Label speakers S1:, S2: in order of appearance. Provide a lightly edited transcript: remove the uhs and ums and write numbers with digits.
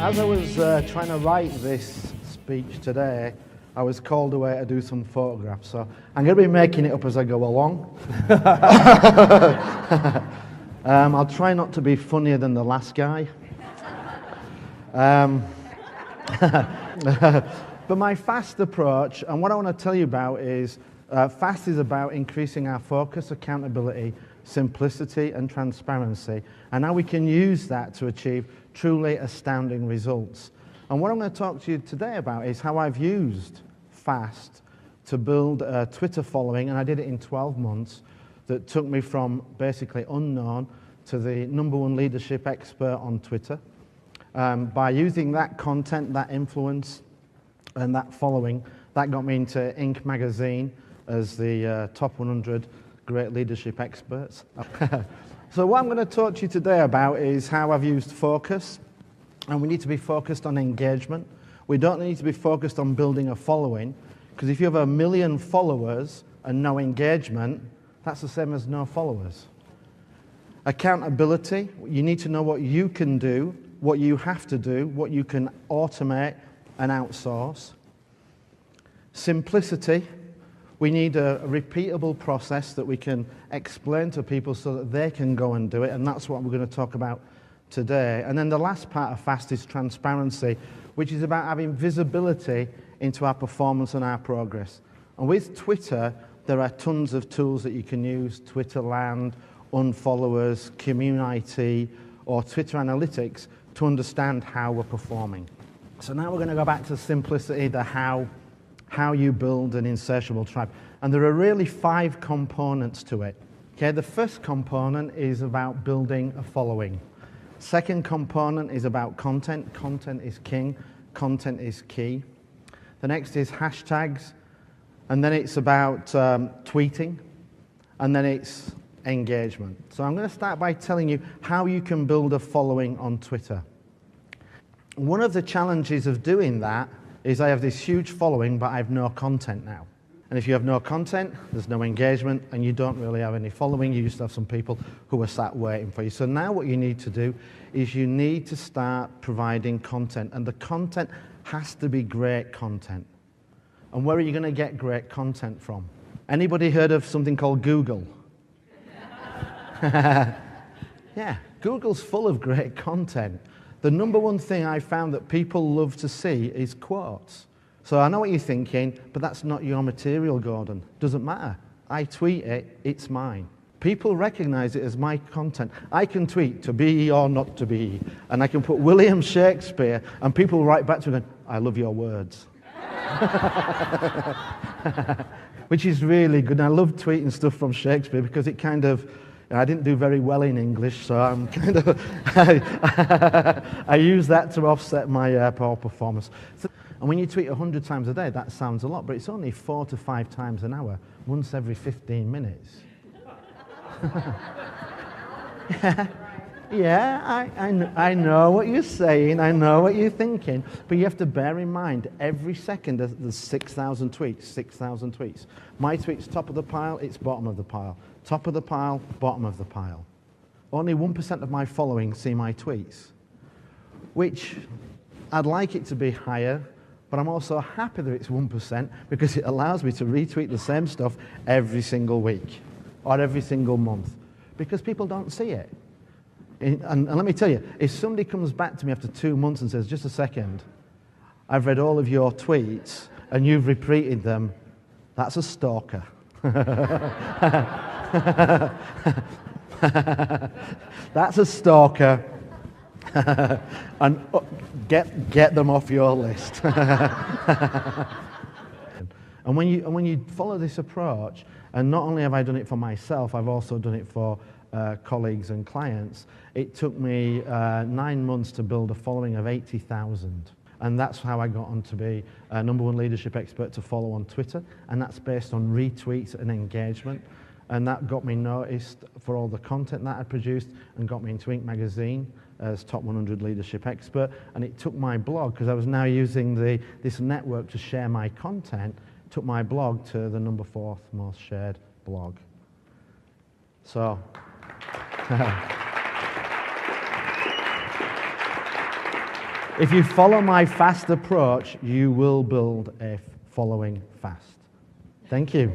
S1: As I was trying to write this speech today, I was called away to do some photographs, so I'm going to be making it up as I go along. I'll try not to be funnier than the last guy. But my FAST approach, and what I want to tell you about is, FAST is about increasing our focus, accountability, simplicity and transparency, and how we can use that to achieve truly astounding results. And what I'm going to talk to you today about is how I've used FAST to build a Twitter following, and I did it in 12 months, that took me from basically unknown to the #1 leadership expert on Twitter. By using that content, that influence, and that following, that got me into Inc. magazine as the top 100 great leadership experts. So what I'm going to talk to you today about is how I've used focus, and we need to be focused on engagement. We don't need to be focused on building a following, because if you have 1 million followers and no engagement, that's the same as no followers. Accountability, you need to know what you can do, what you have to do, what you can automate and outsource. Simplicity, we need a repeatable process that we can explain to people so that they can go and do it, and that's what we're going to talk about today. And then the last part of FAST is transparency, which is about having visibility into our performance and our progress. And with Twitter, there are tons of tools that you can use: Twitterland, unfollowers, Community, or Twitter Analytics, to understand how we're performing. So now we're going to go back to simplicity, the how you build an insatiable tribe. And there are really 5 components to it. Okay, the first component is about building a following. Second component is about content. Content is king. Content is key. The next is hashtags. And then it's about tweeting. And then it's engagement. So I'm going to start by telling you how you can build a following on Twitter. One of the challenges of doing that is I have this huge following, but I have no content now. And if you have no content, there's no engagement, and you don't really have any following. You used to have some people who are sat waiting for you. So now what you need to do is you need to start providing content, and the content has to be great content. And where are you going to get great content from? Anybody heard of something called Google? Yeah, Google's full of great content. The #1 thing I found that people love to see is quotes. So I know what you're thinking, but that's not your material, Gordon. Doesn't matter. I tweet it, it's mine. People recognize it as my content. I can tweet to be or not to be, and I can put William Shakespeare, and people write back to me going, I love your words. Which is really good. And I love tweeting stuff from Shakespeare because it kind of, I didn't do very well in English, so I'm kind of, I use that to offset my poor performance. And when you tweet 100 times a day, that sounds a lot, but it's only 4 to 5 times an hour, once every 15 minutes. Yeah, I know what you're saying, I know what you're thinking, but you have to bear in mind, every second there's 6,000 tweets, 6,000 tweets. My tweet's top of the pile, it's bottom of the pile. Top of the pile, bottom of the pile. Only 1% of my following see my tweets, which I'd like it to be higher, but I'm also happy that it's 1% because it allows me to retweet the same stuff every single week or every single month because people don't see it. And let me tell you, if somebody comes back to me after 2 months and says, just a second, I've read all of your tweets and you've repeated them, that's a stalker. That's a stalker. And get them off your list. And when you follow this approach, and not only have I done it for myself, I've also done it for colleagues and clients. It took me 9 months to build a following of 80,000. And that's how I got on to be a #1 leadership expert to follow on Twitter. And that's based on retweets and engagement. And that got me noticed for all the content that I produced and got me into Inc. magazine as top 100 leadership expert. And it took my blog, because I was now using this network to share my content, took my blog to the #4 most shared blog. So, If you follow my fast approach, you will build a following fast. Thank you.